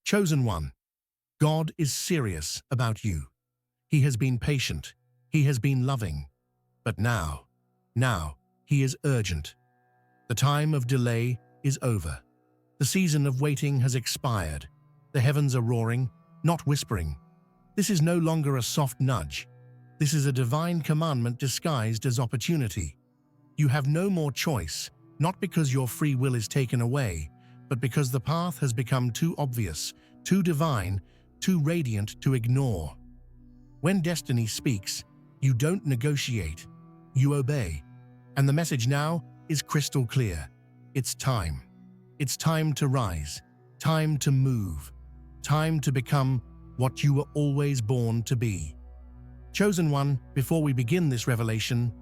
Chosen one, God is serious about you. He has been patient. He has been loving. But now, he is urgent. The time of delay is over. The season of waiting has expired. The heavens are roaring, not whispering. This is no longer a soft nudge. This is a divine commandment disguised as opportunity. You have no more choice, not because your free will is taken away, but because the path has become too obvious, too divine, too radiant to ignore. When destiny speaks, you don't negotiate, you obey. And the message now is crystal clear. It's time. It's time to rise, time to move, time to become what you were always born to be. Chosen one, before we begin this revelation,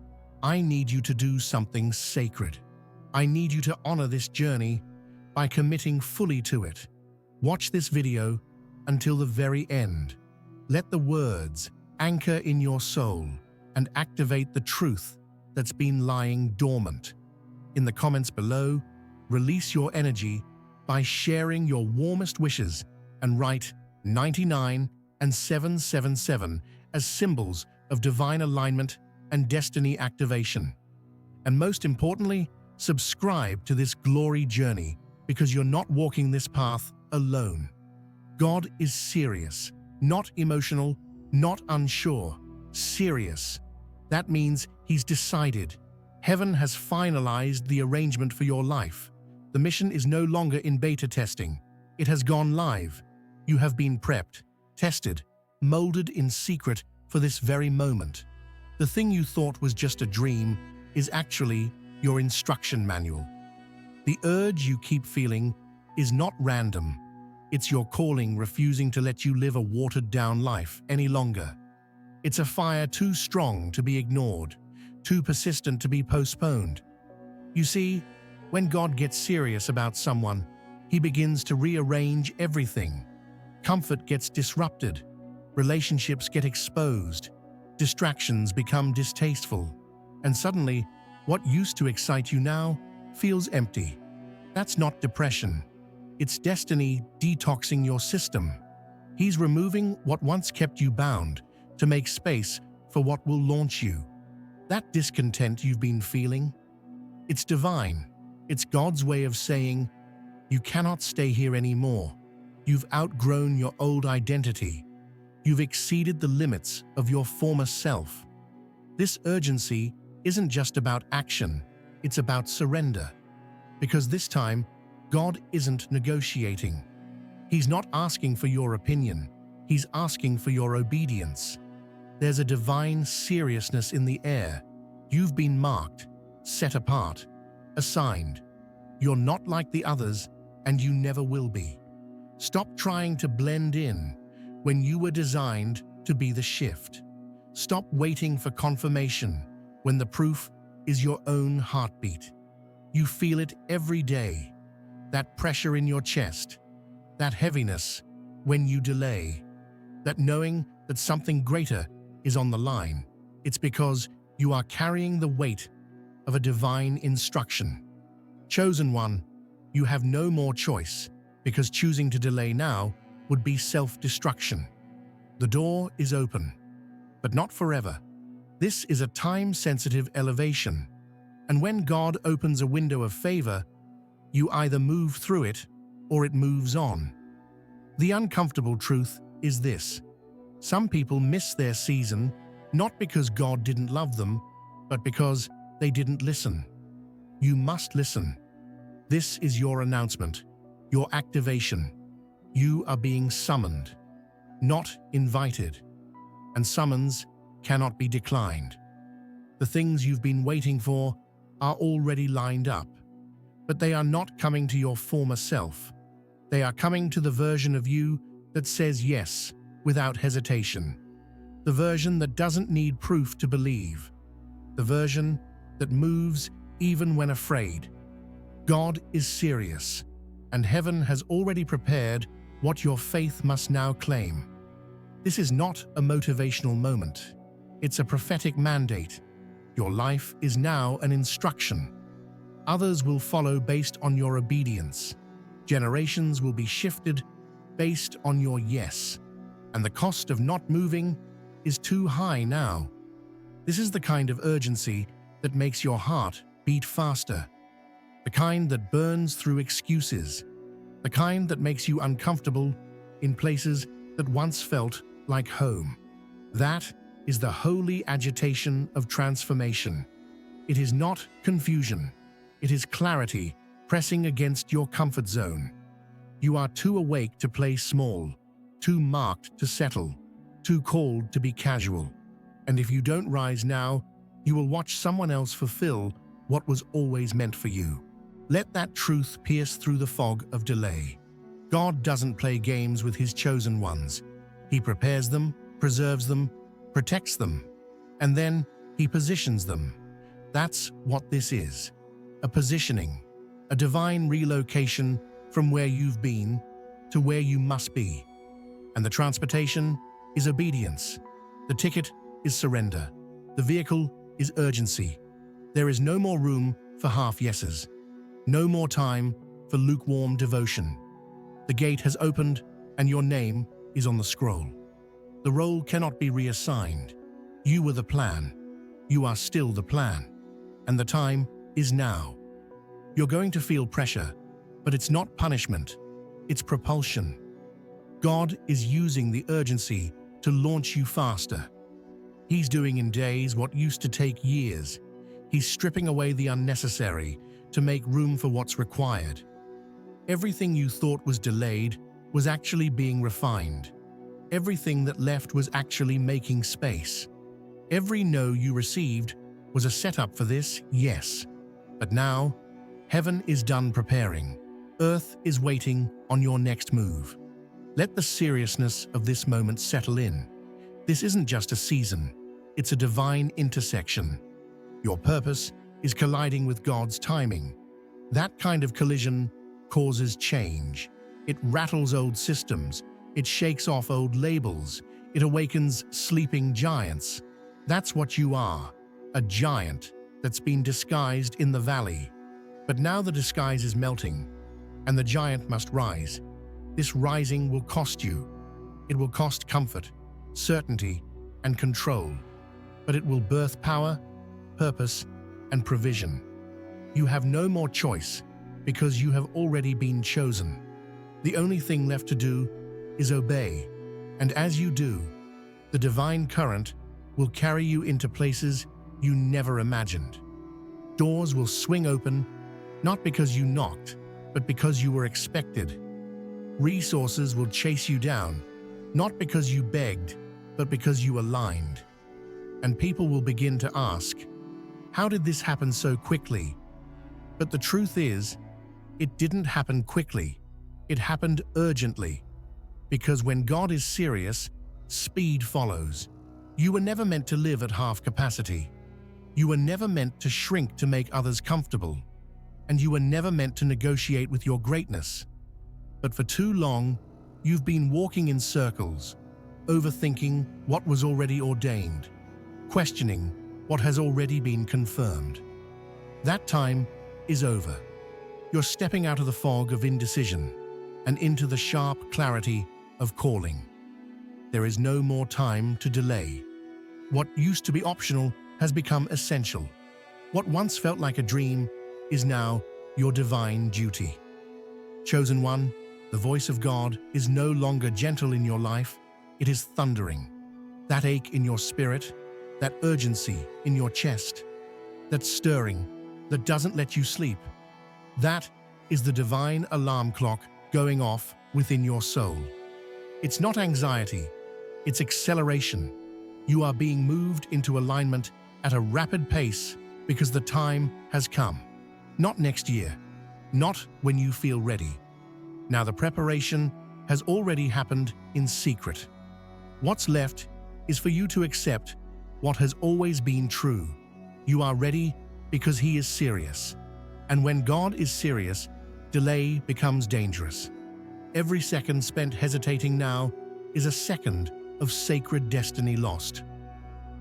I need you to do something sacred. I need you to honor this journey by committing fully to it. Watch this video until the very end. Let the words anchor in your soul and activate the truth that's been lying dormant. In the comments below, release your energy by sharing your warmest wishes and write 99 and 777 as symbols of divine alignment and destiny activation. And most importantly, subscribe to this glory journey because you're not walking this path alone. God is serious, not emotional, not unsure, serious. That means He's decided. Heaven has finalized the arrangement for your life. The mission is no longer in beta testing. It has gone live. You have been prepped, tested, molded in secret for this very moment. The thing you thought was just a dream is actually your instruction manual. The urge you keep feeling is not random. It's your calling refusing to let you live a watered-down life any longer. It's a fire too strong to be ignored, too persistent to be postponed. You see, when God gets serious about someone, He begins to rearrange everything. Comfort gets disrupted, relationships get exposed, distractions become distasteful, and suddenly, what used to excite you now feels empty. That's not depression. It's destiny detoxing your system. He's removing what once kept you bound to make space for what will launch you. That discontent you've been feeling, it's divine. It's God's way of saying, you cannot stay here anymore. You've outgrown your old identity. You've exceeded the limits of your former self. This urgency isn't just about action, it's about surrender. Because this time, God isn't negotiating. He's not asking for your opinion, He's asking for your obedience. There's a divine seriousness in the air. You've been marked, set apart, assigned. You're not like the others, and you never will be. Stop trying to blend in when you were designed to be the shift. Stop waiting for confirmation when the proof is your own heartbeat. You feel it every day, that pressure in your chest, that heaviness when you delay, that knowing that something greater is on the line. It's because you are carrying the weight of a divine instruction. Chosen one, you have no more choice, because choosing to delay now would be self-destruction. The door is open, but not forever. This is a time-sensitive elevation, and when God opens a window of favor, you either move through it or it moves on. The uncomfortable truth is this: some people miss their season not because God didn't love them, but because they didn't listen. You must listen. This is your announcement, your activation. You are being summoned, not invited, and summons cannot be declined. The things you've been waiting for are already lined up, but they are not coming to your former self. They are coming to the version of you that says yes without hesitation, the version that doesn't need proof to believe, the version that moves even when afraid. God is serious, and heaven has already prepared what your faith must now claim. This is not a motivational moment. It's a prophetic mandate. Your life is now an instruction. Others will follow based on your obedience. Generations will be shifted based on your yes, and the cost of not moving is too high now. This is the kind of urgency that makes your heart beat faster, the kind that burns through excuses, the kind that makes you uncomfortable in places that once felt like home. That is the holy agitation of transformation. It is not confusion. It is clarity pressing against your comfort zone. You are too awake to play small, too marked to settle, too called to be casual. And if you don't rise now, you will watch someone else fulfill what was always meant for you. Let that truth pierce through the fog of delay. God doesn't play games with his chosen ones. He prepares them, preserves them, protects them, and then he positions them. That's what this is. A positioning, a divine relocation from where you've been to where you must be. And the transportation is obedience. The ticket is surrender. The vehicle is urgency. There is no more room for half yeses. No more time for lukewarm devotion. The gate has opened and your name is on the scroll. The role cannot be reassigned. You were the plan. You are still the plan. And the time is now. You're going to feel pressure, but it's not punishment. It's propulsion. God is using the urgency to launch you faster. He's doing in days what used to take years. He's stripping away the unnecessary to make room for what's required. Everything you thought was delayed was actually being refined. Everything that left was actually making space. Every no you received was a setup for this, yes. But now, heaven is done preparing. Earth is waiting on your next move. Let the seriousness of this moment settle in. This isn't just a season, it's a divine intersection. Your purpose is colliding with God's timing. That kind of collision causes change. It rattles old systems. It shakes off old labels. It awakens sleeping giants. That's what you are, a giant that's been disguised in the valley. But now the disguise is melting, and the giant must rise. This rising will cost you. It will cost comfort, certainty, and control. But it will birth power, purpose, and provision. You have no more choice because you have already been chosen. The only thing left to do is obey. And as you do, the divine current will carry you into places you never imagined. Doors will swing open, not because you knocked, but because you were expected. Resources will chase you down, not because you begged, but because you aligned. And people will begin to ask, how did this happen so quickly? But the truth is, it didn't happen quickly. It happened urgently. Because when God is serious, speed follows. You were never meant to live at half capacity. You were never meant to shrink to make others comfortable. And you were never meant to negotiate with your greatness. But for too long, you've been walking in circles, overthinking what was already ordained, questioning what has already been confirmed. That time is over. You're stepping out of the fog of indecision and into the sharp clarity of calling. There is no more time to delay. What used to be optional has become essential. What once felt like a dream is now your divine duty. Chosen one, the voice of God is no longer gentle in your life, it is thundering. That ache in your spirit, that urgency in your chest, that stirring that doesn't let you sleep, that is the divine alarm clock going off within your soul. It's not anxiety, it's acceleration. You are being moved into alignment at a rapid pace because the time has come. Not next year, not when you feel ready. Now the preparation has already happened in secret. What's left is for you to accept what has always been true. You are ready because He is serious. And when God is serious, delay becomes dangerous. Every second spent hesitating now is a second of sacred destiny lost.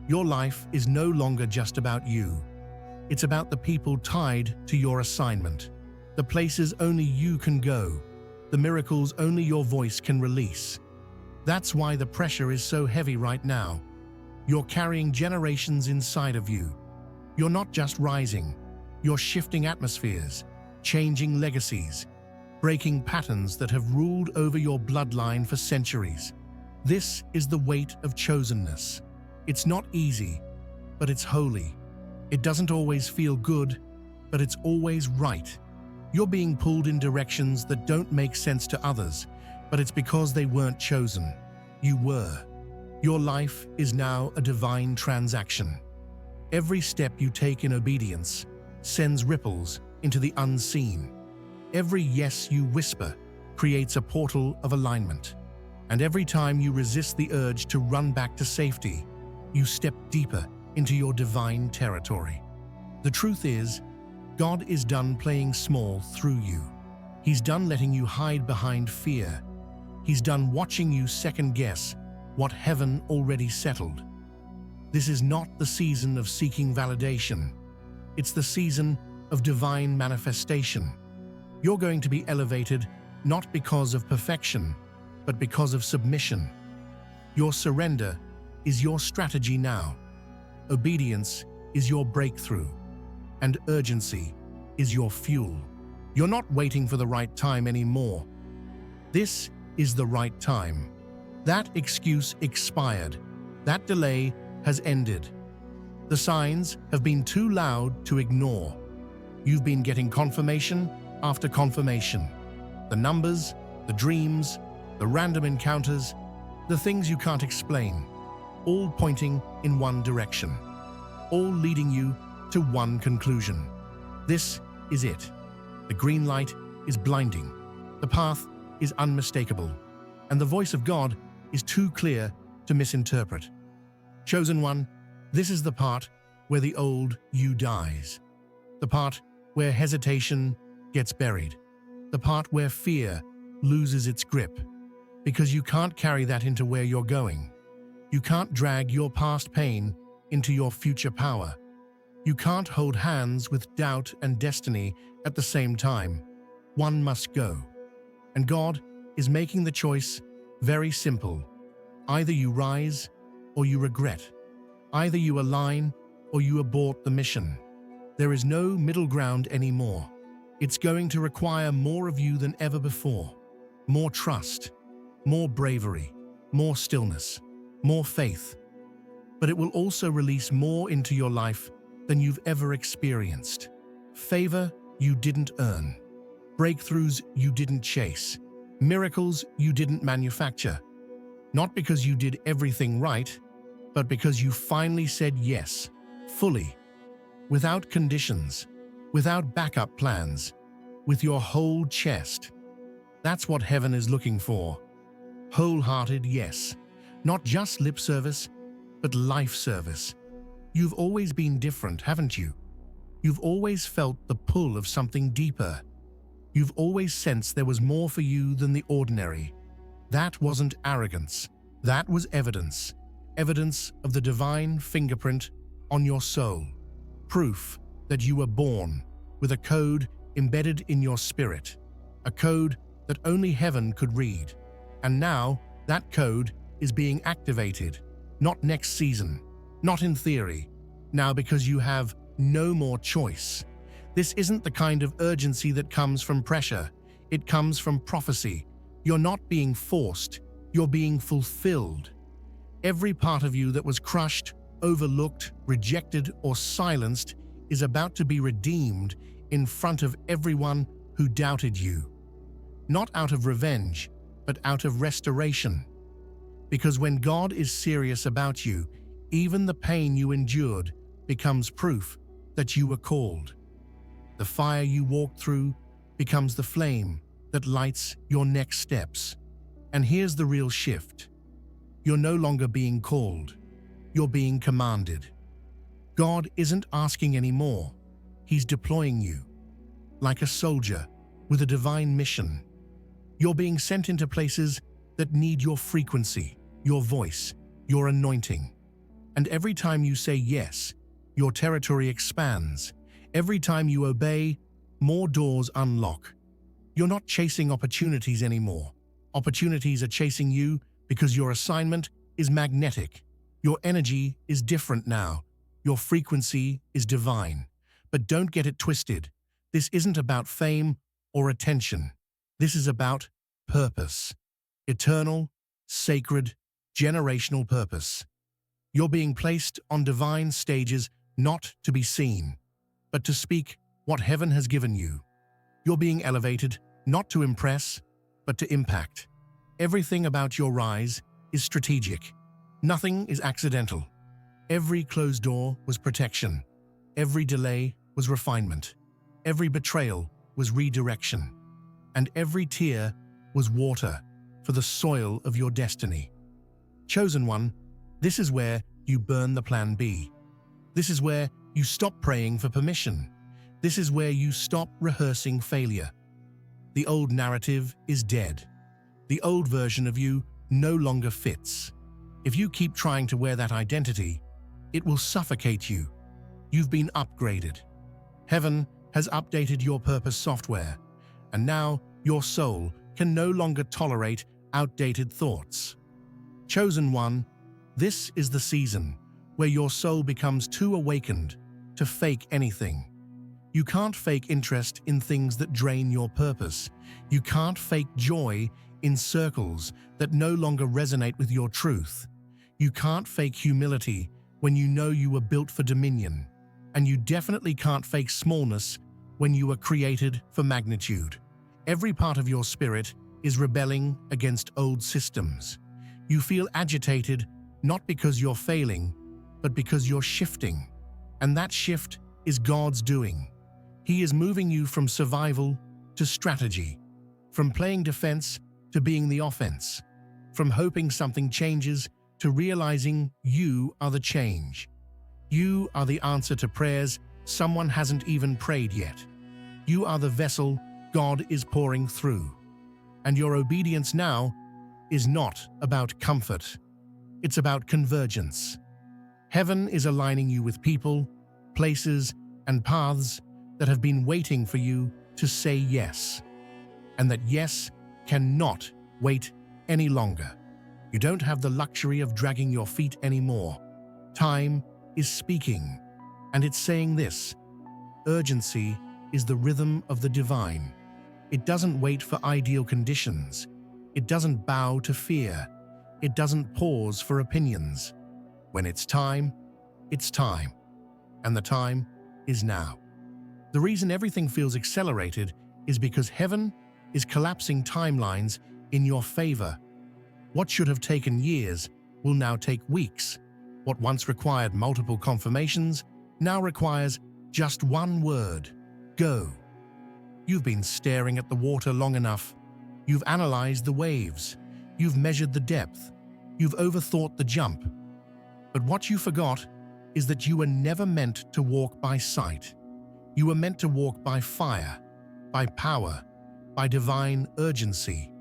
Your life is no longer just about you. It's about the people tied to your assignment, the places only you can go, the the miracles only your voice can release. That's why the pressure is so heavy right now. You're carrying generations inside of you. You're not just rising, you're shifting atmospheres, changing legacies, breaking patterns that have ruled over your bloodline for centuries. This is the weight of chosenness. It's not easy, but it's holy. It doesn't always feel good, but it's always right. You're being pulled in directions that don't make sense to others, but it's because they weren't chosen. You were. Your life is now a divine transaction. Every step you take in obedience sends ripples into the unseen. Every yes you whisper creates a portal of alignment. And every time you resist the urge to run back to safety, you step deeper into your divine territory. The truth is, God is done playing small through you. He's done letting you hide behind fear. He's done watching you second-guess what heaven already settled. This is not the season of seeking validation. It's the season of divine manifestation. You're going to be elevated not because of perfection, but because of submission. Your surrender is your strategy now. Obedience is your breakthrough. And urgency is your fuel. You're not waiting for the right time anymore. This is the right time. That excuse expired. That delay has ended. The signs have been too loud to ignore. You've been getting confirmation after confirmation. The numbers, the dreams, the random encounters, the things you can't explain, all pointing in one direction, all leading you to one conclusion. This is it. The green light is blinding. The path is unmistakable. And the voice of God is too clear to misinterpret. Chosen one, this is the part where the old you dies. The part where hesitation gets buried. The part where fear loses its grip. Because you can't carry that into where you're going. You can't drag your past pain into your future power. You can't hold hands with doubt and destiny at the same time. One must go. And God is making the choice very simple. Either you rise or you regret. Either you align or you abort the mission. There is no middle ground anymore. It's going to require more of you than ever before. More trust, more bravery, more stillness, more faith. But it will also release more into your life than you've ever experienced. Favor you didn't earn. Breakthroughs you didn't chase. Miracles you didn't manufacture. Not because you did everything right, but because you finally said yes, fully, without conditions, without backup plans, with your whole chest. That's what heaven is looking for. Wholehearted yes. Not just lip service, but life service. You've always been different, haven't you? You've always felt the pull of something deeper. You've always sensed there was more for you than the ordinary. That wasn't arrogance. That was evidence. Evidence of the divine fingerprint on your soul. Proof that you were born with a code embedded in your spirit. A code that only heaven could read. And now, that code is being activated. Not next season. Not in theory. Now because you have no more choice. This isn't the kind of urgency that comes from pressure. It comes from prophecy. You're not being forced. You're being fulfilled. Every part of you that was crushed, overlooked, rejected, or silenced is about to be redeemed in front of everyone who doubted you. Not out of revenge, but out of restoration. Because when God is serious about you, even the pain you endured becomes proof that you were called. The fire you walked through becomes the flame that lights your next steps. And here's the real shift. You're no longer being called. You're being commanded. God isn't asking anymore. He's deploying you. Like a soldier with a divine mission. You're being sent into places that need your frequency, your voice, your anointing. And every time you say yes, your territory expands. Every time you obey, more doors unlock. You're not chasing opportunities anymore. Opportunities are chasing you because your assignment is magnetic. Your energy is different now. Your frequency is divine. But don't get it twisted. This isn't about fame or attention. This is about purpose. Eternal, sacred, generational purpose. You're being placed on divine stages not to be seen, but to speak what heaven has given you. You're being elevated not to impress, but to impact. Everything about your rise is strategic. Nothing is accidental. Every closed door was protection. Every delay was refinement. Every betrayal was redirection. And every tear was water for the soil of your destiny. Chosen one, this is where you burn the plan B. This is where you stop praying for permission. This is where you stop rehearsing failure. The old narrative is dead. The old version of you no longer fits. If you keep trying to wear that identity, it will suffocate you. You've been upgraded. Heaven has updated your purpose software, and now your soul can no longer tolerate outdated thoughts. Chosen one, this is the season where your soul becomes too awakened to fake anything. You can't fake interest in things that drain your purpose. You can't fake joy in circles that no longer resonate with your truth. You can't fake humility when you know you were built for dominion. And you definitely can't fake smallness when you were created for magnitude. Every part of your spirit is rebelling against old systems. You feel agitated not because you're failing, but because you're shifting. And that shift is God's doing. He is moving you from survival to strategy, from playing defense to being the offense, from hoping something changes to realizing you are the change. You are the answer to prayers someone hasn't even prayed yet. You are the vessel God is pouring through. And your obedience now is not about comfort. It's about convergence. Heaven is aligning you with people, places, and paths that have been waiting for you to say yes. And that yes cannot wait any longer. You don't have the luxury of dragging your feet anymore. Time is speaking, and it's saying this: urgency is the rhythm of the divine. It doesn't wait for ideal conditions. It doesn't bow to fear. It doesn't pause for opinions. When it's time, and the time is now. The reason everything feels accelerated is because heaven is collapsing timelines in your favor. What should have taken years will now take weeks. What once required multiple confirmations now requires just one word: go. You've been staring at the water long enough. You've analyzed the waves. You've measured the depth. You've overthought the jump. But what you forgot is that you were never meant to walk by sight. You were meant to walk by fire, by power, by divine urgency.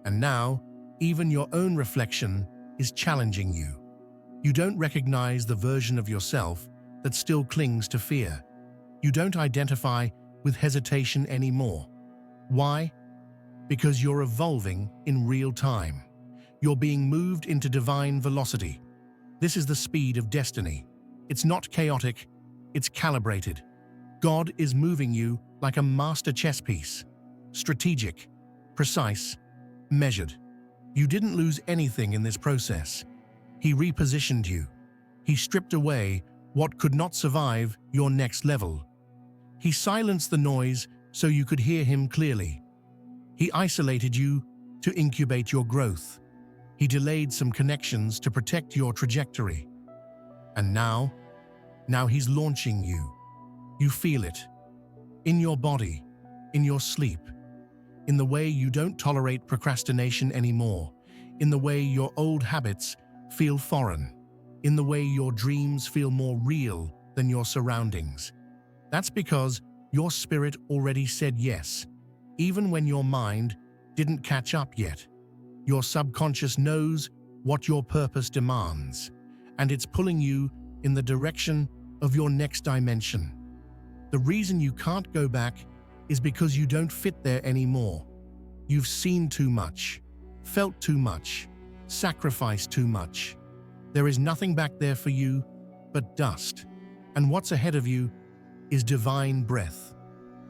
And now, even your own reflection is challenging you. You don't recognize the version of yourself that still clings to fear. You don't identify with hesitation anymore. Why? Because you're evolving in real time. You're being moved into divine velocity. This is the speed of destiny. It's not chaotic, it's calibrated. God is moving you like a master chess piece. Strategic, precise, measured. You didn't lose anything in this process. He repositioned you. He stripped away what could not survive your next level. He silenced the noise so you could hear him clearly. He isolated you to incubate your growth. He delayed some connections to protect your trajectory. And now he's launching you. You feel it. In your body, in your sleep, in the way you don't tolerate procrastination anymore, in the way your old habits feel foreign, in the way your dreams feel more real than your surroundings. That's because your spirit already said yes, even when your mind didn't catch up yet. Your subconscious knows what your purpose demands, and it's pulling you in the direction of your next dimension. The reason you can't go back is because you don't fit there anymore. You've seen too much, felt too much, sacrificed too much. There is nothing back there for you but dust. And what's ahead of you is divine breath.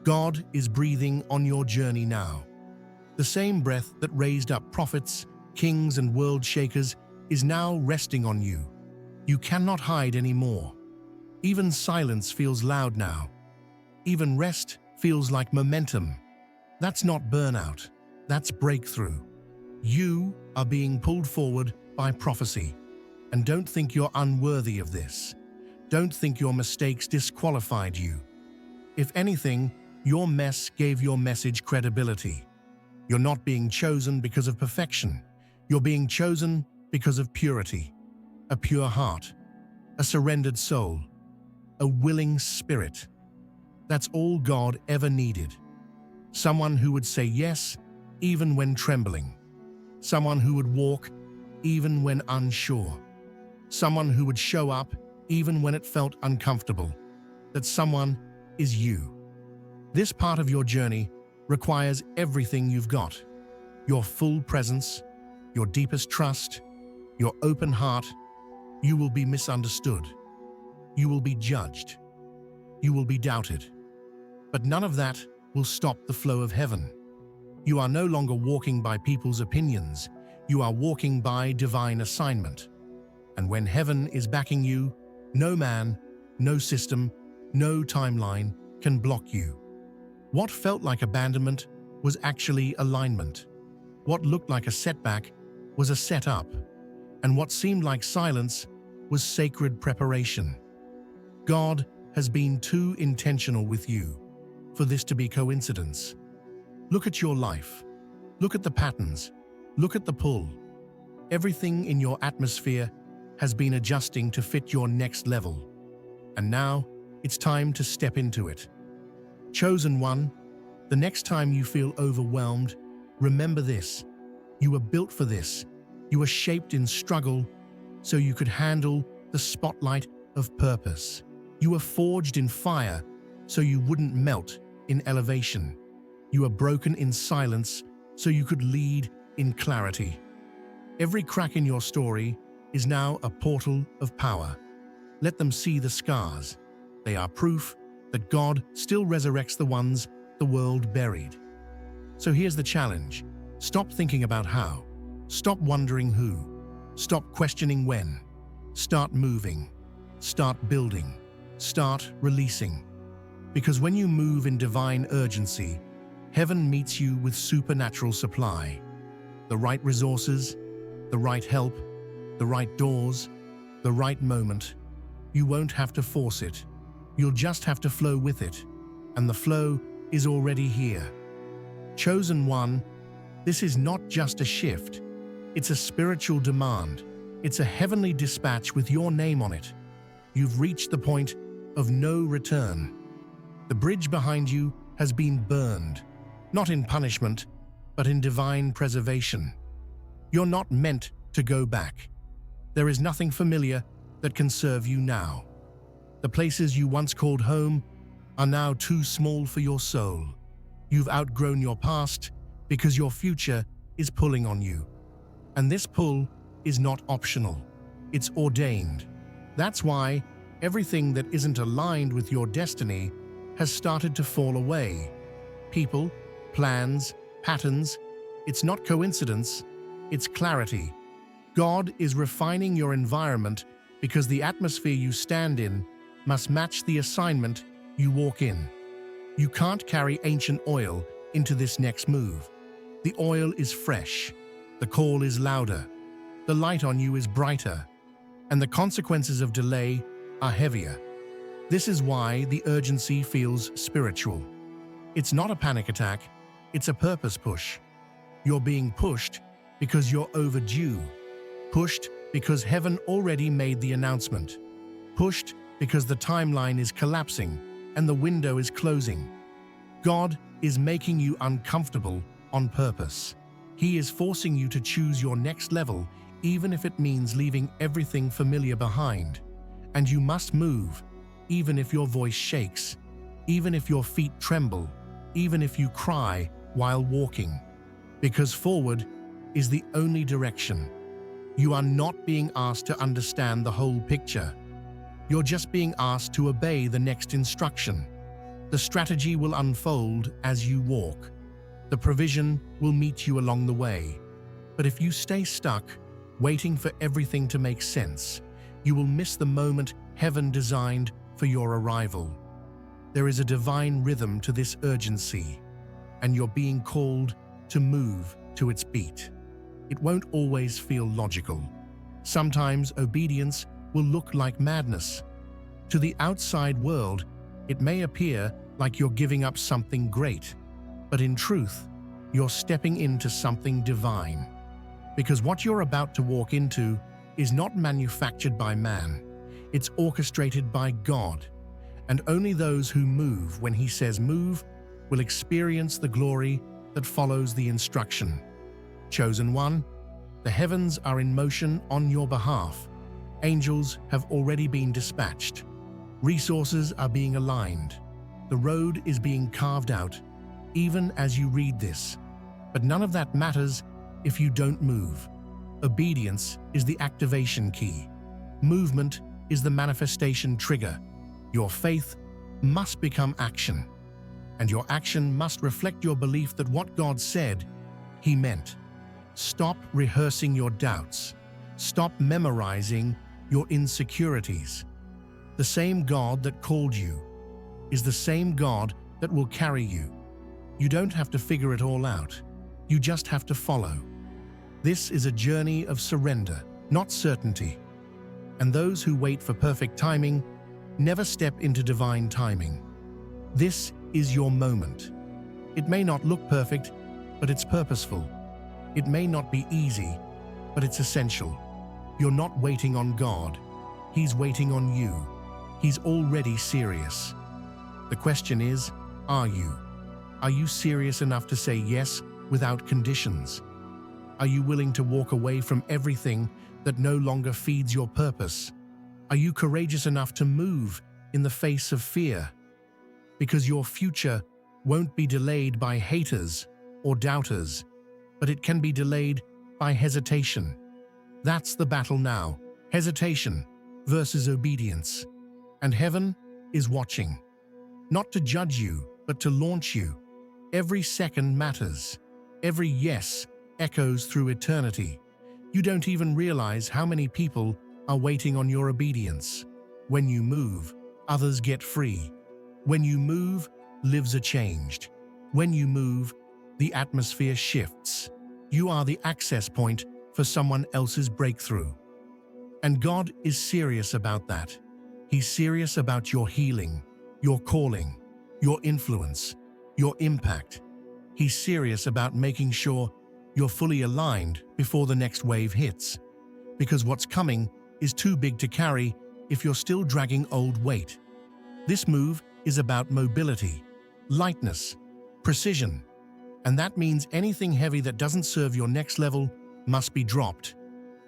God is breathing on your journey now. The same breath that raised up prophets, kings, and world shakers is now resting on you. You cannot hide anymore. Even silence feels loud now. Even rest feels like momentum. That's not burnout. That's breakthrough. You are being pulled forward by prophecy. And don't think you're unworthy of this. Don't think your mistakes disqualified you. If anything, your mess gave your message credibility. You're not being chosen because of perfection. You're being chosen because of purity, a pure heart, a surrendered soul, a willing spirit. That's all God ever needed. Someone who would say yes even when trembling. Someone who would walk even when unsure. Someone who would show up even when it felt uncomfortable. That someone is you. This part of your journey requires everything you've got. Your full presence, your deepest trust, your open heart. You will be misunderstood. You will be judged. You will be doubted. But none of that will stop the flow of heaven. You are no longer walking by people's opinions. You are walking by divine assignment. And when heaven is backing you, no man, no system, no timeline can block you. What felt like abandonment was actually alignment. What looked like a setback was a setup. And what seemed like silence was sacred preparation. God has been too intentional with you for this to be coincidence. Look at your life. Look at the patterns. Look at the pull. Everything in your atmosphere has been adjusting to fit your next level. And now it's time to step into it. Chosen one, the next time you feel overwhelmed, remember this. You were built for this. You were shaped in struggle so you could handle the spotlight of purpose. You were forged in fire so you wouldn't melt in elevation. You were broken in silence so you could lead in clarity. Every crack in your story is now a portal of power. Let them see the scars. They are proof that God still resurrects the ones the world buried. So here's the challenge. Stop thinking about how. Stop wondering who. Stop questioning when. Start moving. Start building. Start releasing. Because when you move in divine urgency, heaven meets you with supernatural supply. The right resources, the right help, the right doors, the right moment. You won't have to force it. You'll just have to flow with it. And the flow is already here. Chosen one, this is not just a shift. It's a spiritual demand. It's a heavenly dispatch with your name on it. You've reached the point of no return. The bridge behind you has been burned, not in punishment, but in divine preservation. You're not meant to go back. There is nothing familiar that can serve you now. The places you once called home are now too small for your soul. You've outgrown your past because your future is pulling on you. And this pull is not optional. It's ordained. That's why everything that isn't aligned with your destiny has started to fall away. People, plans, patterns. It's not coincidence, it's clarity. God is refining your environment because the atmosphere you stand in must match the assignment you walk in. You can't carry ancient oil into this next move. The oil is fresh, the call is louder, the light on you is brighter, and the consequences of delay are heavier. This is why the urgency feels spiritual. It's not a panic attack, it's a purpose push. You're being pushed because you're overdue. Pushed because heaven already made the announcement. Pushed because the timeline is collapsing and the window is closing. God is making you uncomfortable on purpose. He is forcing you to choose your next level, even if it means leaving everything familiar behind. And you must move, even if your voice shakes, even if your feet tremble, even if you cry while walking, because forward is the only direction. You are not being asked to understand the whole picture. You're just being asked to obey the next instruction. The strategy will unfold as you walk. The provision will meet you along the way. But if you stay stuck, waiting for everything to make sense, you will miss the moment heaven designed for your arrival. There is a divine rhythm to this urgency, and you're being called to move to its beat. It won't always feel logical. Sometimes obedience will look like madness. To the outside world, it may appear like you're giving up something great, but in truth, you're stepping into something divine. Because what you're about to walk into is not manufactured by man, it's orchestrated by God. And only those who move when He says move will experience the glory that follows the instruction. Chosen one, the heavens are in motion on your behalf. Angels have already been dispatched. Resources are being aligned. The road is being carved out, even as you read this. But none of that matters if you don't move. Obedience is the activation key. Movement is the manifestation trigger. Your faith must become action, and your action must reflect your belief that what God said, He meant. Stop rehearsing your doubts. Stop memorizing your insecurities. The same God that called you is the same God that will carry you. You don't have to figure it all out. You just have to follow. This is a journey of surrender, not certainty. And those who wait for perfect timing never step into divine timing. This is your moment. It may not look perfect, but it's purposeful. It may not be easy, but it's essential. You're not waiting on God. He's waiting on you. He's already serious. The question is, are you? Are you serious enough to say yes without conditions? Are you willing to walk away from everything that no longer feeds your purpose? Are you courageous enough to move in the face of fear? Because your future won't be delayed by haters or doubters, but it can be delayed by hesitation. That's the battle now, hesitation versus obedience. And heaven is watching, not to judge you, but to launch you. Every second matters. Every yes echoes through eternity. You don't even realize how many people are waiting on your obedience. When you move, others get free. When you move, lives are changed. When you move, the atmosphere shifts. You are the access point for someone else's breakthrough. And God is serious about that. He's serious about your healing, your calling, your influence, your impact. He's serious about making sure you're fully aligned before the next wave hits. Because what's coming is too big to carry if you're still dragging old weight. This move is about mobility, lightness, precision. And that means anything heavy that doesn't serve your next level must be dropped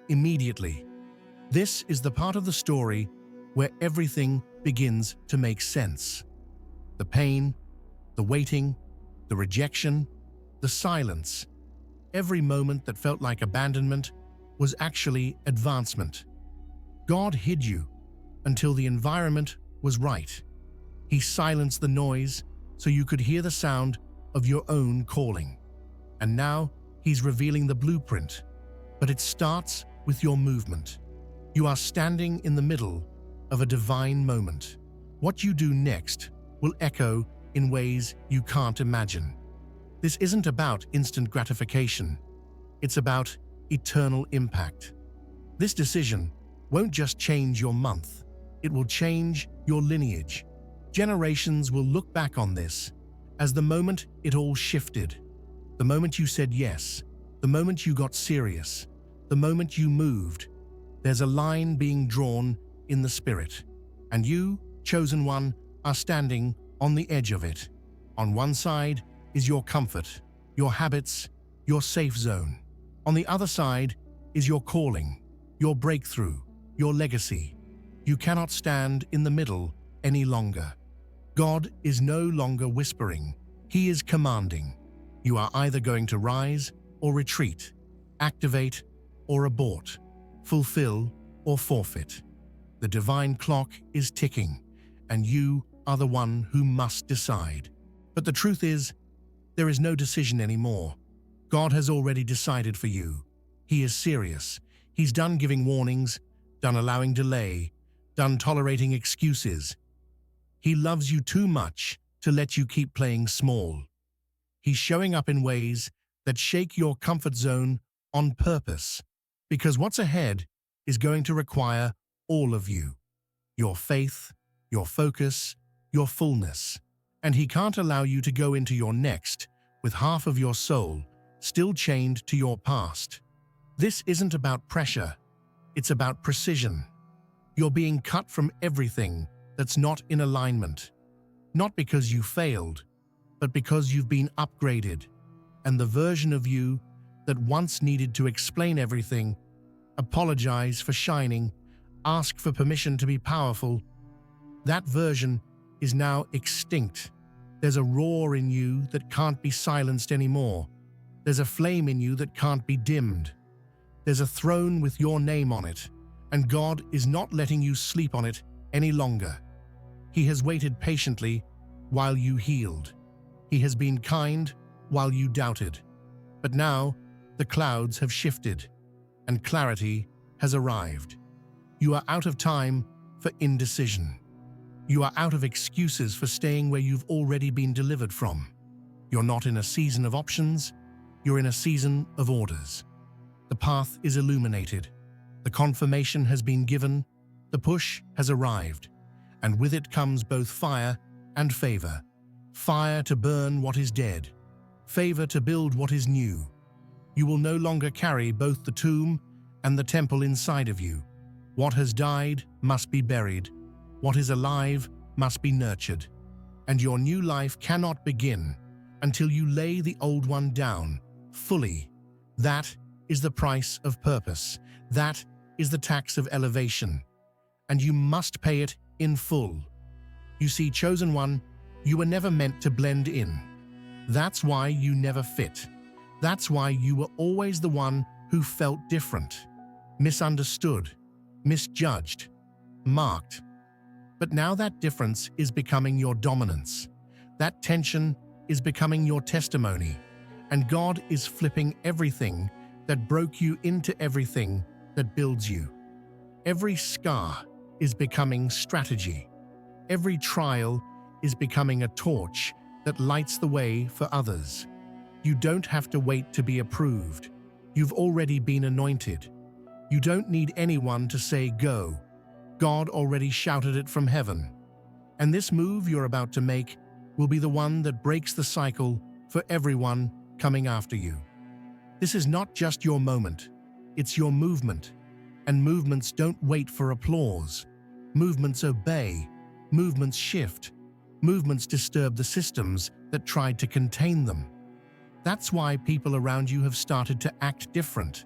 immediately. This is the part of the story where everything begins to make sense. The pain, the waiting, the rejection, the silence. Every moment that felt like abandonment was actually advancement. God hid you until the environment was right. He silenced the noise so you could hear the sound of your own calling. And now He's revealing the blueprint, but it starts with your movement. You are standing in the middle of a divine moment. What you do next will echo in ways you can't imagine. This isn't about instant gratification. It's about eternal impact. This decision won't just change your month. It will change your lineage. Generations will look back on this as the moment it all shifted. The moment you said yes. The moment you got serious. The moment you moved. There's a line being drawn in the spirit. And you, chosen one, are standing on the edge of it. On one side is your comfort, your habits, your safe zone. On the other side is your calling, your breakthrough, your legacy. You cannot stand in the middle any longer. God is no longer whispering. He is commanding. You are either going to rise or retreat, activate or abort, fulfill or forfeit. The divine clock is ticking, and you are the one who must decide. But the truth is, there is no decision anymore. God has already decided for you. He is serious. He's done giving warnings, done allowing delay, done tolerating excuses. He loves you too much to let you keep playing small. He's showing up in ways that shake your comfort zone on purpose, because what's ahead is going to require all of you. Your faith, your focus, your fullness. And he can't allow you to go into your next with half of your soul still chained to your past. This isn't about pressure, it's about precision. You're being cut from everything that's not in alignment. Not because you failed, but because you've been upgraded, and the version of you that once needed to explain everything, apologize for shining, ask for permission to be powerful, that version is now extinct. There's a roar in you that can't be silenced anymore. There's a flame in you that can't be dimmed. There's a throne with your name on it, and God is not letting you sleep on it any longer. He has waited patiently while you healed. He has been kind while you doubted. But now, the clouds have shifted, and clarity has arrived. You are out of time for indecision. You are out of excuses for staying where you've already been delivered from. You're not in a season of options, you're in a season of orders. The path is illuminated. The confirmation has been given. The push has arrived. And with it comes both fire and favor. Fire to burn what is dead. Favor to build what is new. You will no longer carry both the tomb and the temple inside of you. What has died must be buried. What is alive must be nurtured. And your new life cannot begin until you lay the old one down fully. That is the price of purpose. That is the tax of elevation. And you must pay it in full. You see, chosen one, you were never meant to blend in. That's why you never fit. That's why you were always the one who felt different, misunderstood, misjudged, marked. But now that difference is becoming your dominance. That tension is becoming your testimony. And God is flipping everything that broke you into everything that builds you. Every scar is becoming strategy. Every trial is becoming a torch that lights the way for others. You don't have to wait to be approved. You've already been anointed. You don't need anyone to say go. God already shouted it from heaven. And this move you're about to make will be the one that breaks the cycle for everyone coming after you. This is not just your moment, it's your movement. And movements don't wait for applause. Movements obey. Movements shift. Movements disturb the systems that tried to contain them. That's why people around you have started to act different.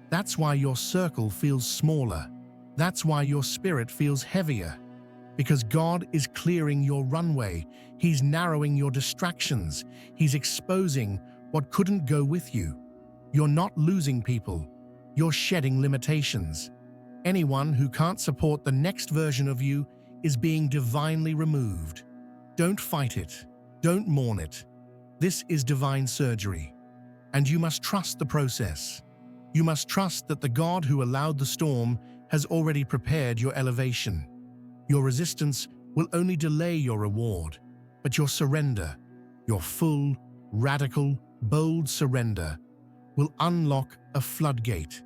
That's why your circle feels smaller. That's why your spirit feels heavier. Because God is clearing your runway. He's narrowing your distractions. He's exposing what couldn't go with you. You're not losing people. You're shedding limitations. Anyone who can't support the next version of you is being divinely removed. Don't fight it. Don't mourn it. This is divine surgery. And you must trust the process. You must trust that the God who allowed the storm has already prepared your elevation. Your resistance will only delay your reward, but your surrender, your full, radical, bold surrender, will unlock a floodgate.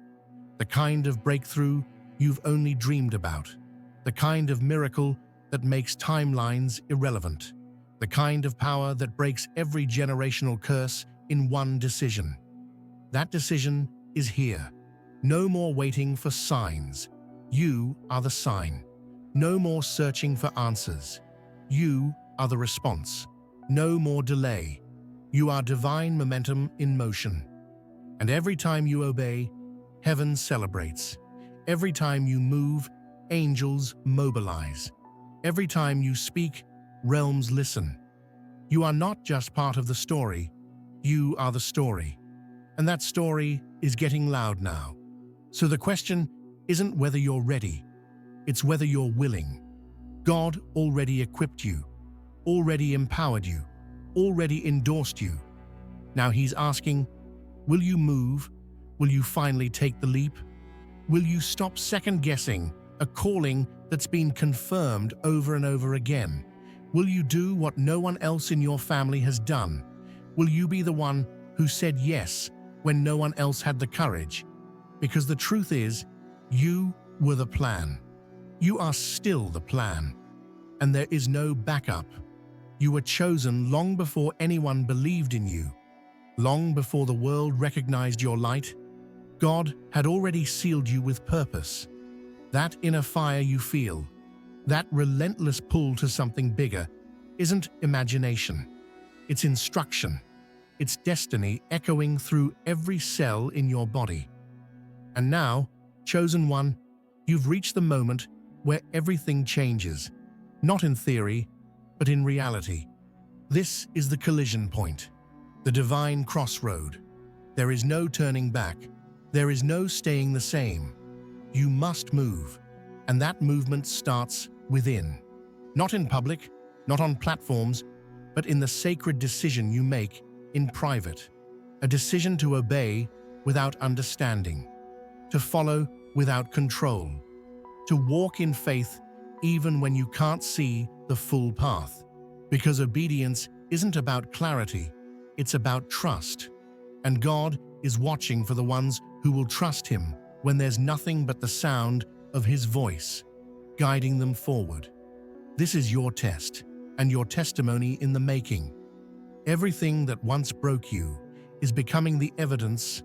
The kind of breakthrough you've only dreamed about. The kind of miracle that makes timelines irrelevant. The kind of power that breaks every generational curse in one decision. That decision is here. No more waiting for signs. You are the sign. No more searching for answers. You are the response. No more delay. You are divine momentum in motion. And every time you obey, heaven celebrates. Every time you move, angels mobilize. Every time you speak, realms listen. You are not just part of the story, you are the story. And that story is getting loud now. So the question isn't whether you're ready, it's whether you're willing. God already equipped you, already empowered you, already endorsed you. Now He's asking, will you move? Will you finally take the leap? Will you stop second-guessing a calling that's been confirmed over and over again? Will you do what no one else in your family has done? Will you be the one who said yes when no one else had the courage? Because the truth is, you were the plan. You are still the plan. And there is no backup. You were chosen long before anyone believed in you. Long before the world recognized your light, God had already sealed you with purpose. That inner fire you feel, that relentless pull to something bigger, isn't imagination. It's instruction. It's destiny echoing through every cell in your body. And now, chosen one, you've reached the moment where everything changes. Not in theory, but in reality. This is the collision point, the divine crossroad. There is no turning back. There is no staying the same. You must move, and that movement starts within. Not in public, not on platforms, but in the sacred decision you make in private. A decision to obey without understanding, to follow without control, to walk in faith even when you can't see the full path. Because obedience isn't about clarity, it's about trust. And God is watching for the ones who will trust Him when there's nothing but the sound of His voice, guiding them forward. This is your test, and your testimony in the making. Everything that once broke you is becoming the evidence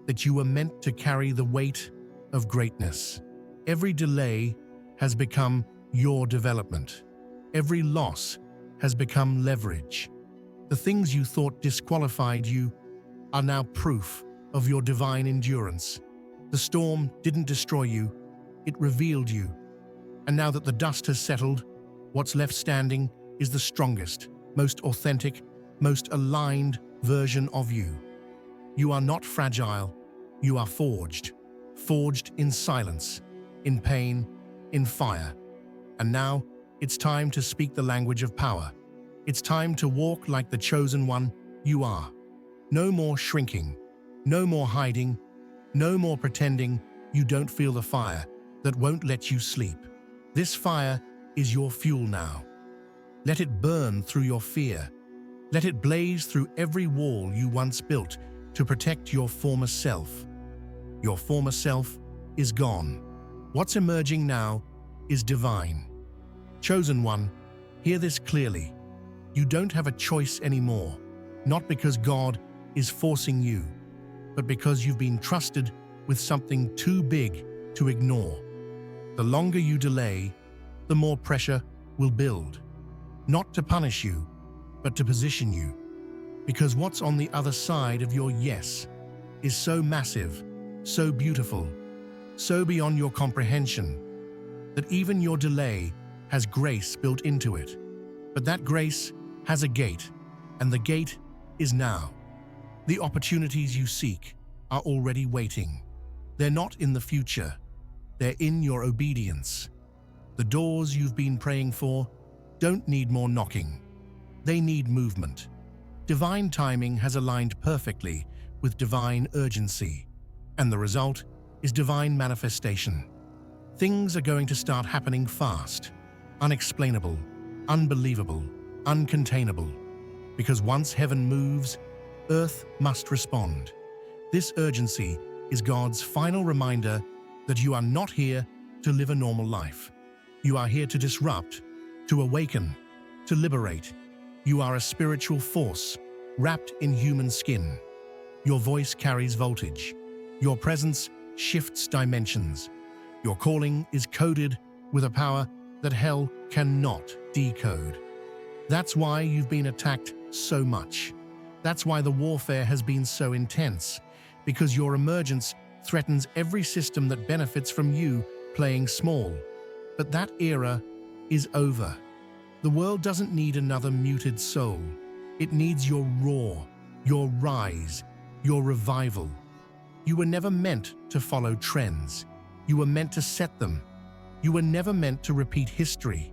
that you were meant to carry the weight of greatness. Every delay has become your development. Every loss has become leverage. The things you thought disqualified you are now proof of your divine endurance. The storm didn't destroy you, it revealed you. And now that the dust has settled, what's left standing is the strongest, most authentic, most aligned version of you. You are not fragile, you are forged. Forged in silence, in pain, in fire. And now, it's time to speak the language of power. It's time to walk like the chosen one you are. No more shrinking, no more hiding, no more pretending you don't feel the fire that won't let you sleep. This fire is your fuel now. Let it burn through your fear. Let it blaze through every wall you once built to protect your former self. Your former self is gone. What's emerging now is divine. Chosen one, hear this clearly. You don't have a choice anymore, not because God is forcing you, but because you've been trusted with something too big to ignore. The longer you delay, the more pressure will build. Not to punish you, but to position you. Because what's on the other side of your yes is so massive, so beautiful, so beyond your comprehension, that even your delay has grace built into it. But that grace has a gate, and the gate is now. The opportunities you seek are already waiting. They're not in the future, they're in your obedience. The doors you've been praying for don't need more knocking. They need movement. Divine timing has aligned perfectly with divine urgency, and the result is divine manifestation. Things are going to start happening fast, unexplainable, unbelievable, uncontainable. Because once heaven moves, earth must respond. This urgency is God's final reminder that you are not here to live a normal life. You are here to disrupt, to awaken, to liberate. You are a spiritual force wrapped in human skin. Your voice carries voltage. Your presence shifts dimensions. Your calling is coded with a power that hell cannot decode. That's why you've been attacked so much. That's why the warfare has been so intense, because your emergence threatens every system that benefits from you playing small. But that era is over. The world doesn't need another muted soul. It needs your roar, your rise, your revival. You were never meant to follow trends. You were meant to set them. You were never meant to repeat history.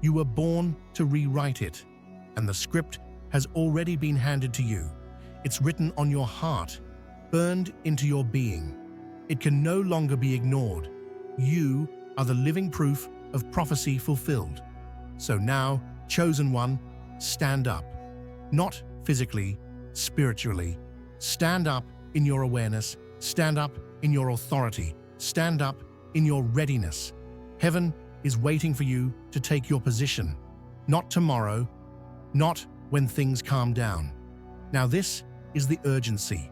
You were born to rewrite it. And the script has already been handed to you. It's written on your heart, burned into your being. It can no longer be ignored. You are the living proof of prophecy fulfilled. So now, chosen one, stand up. Not physically, spiritually. Stand up in your awareness. Stand up in your authority. Stand up in your readiness. Heaven is waiting for you to take your position. Not tomorrow, not when things calm down. Now this is the urgency.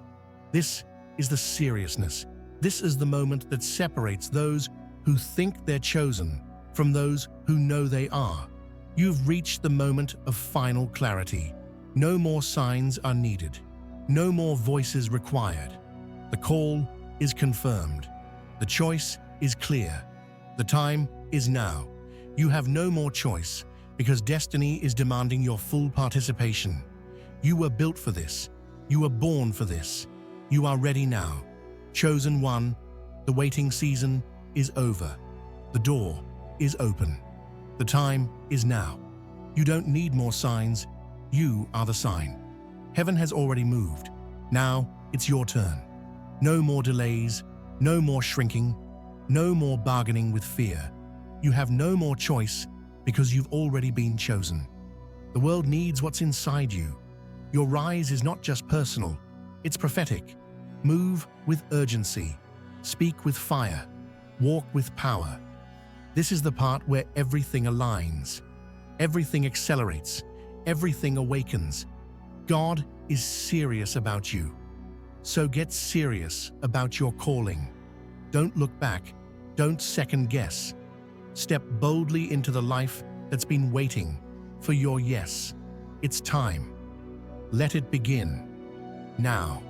This is the seriousness. This is the moment that separates those who think they're chosen from those who know they are. You've reached the moment of final clarity. No more signs are needed. No more voices required. The call is confirmed. The choice is clear. The time is now. You have no more choice because destiny is demanding your full participation. You were built for this. You were born for this. You are ready now. Chosen one, the waiting season is over. The door is open. The time is now. You don't need more signs. You are the sign. Heaven has already moved. Now it's your turn. No more delays, no more shrinking, no more bargaining with fear. You have no more choice because you've already been chosen. The world needs what's inside you. Your rise is not just personal, it's prophetic. Move with urgency. Speak with fire. Walk with power. This is the part where everything aligns. Everything accelerates. Everything awakens. God is serious about you. So get serious about your calling. Don't look back. Don't second guess. Step boldly into the life that's been waiting for your yes. It's time. Let it begin now.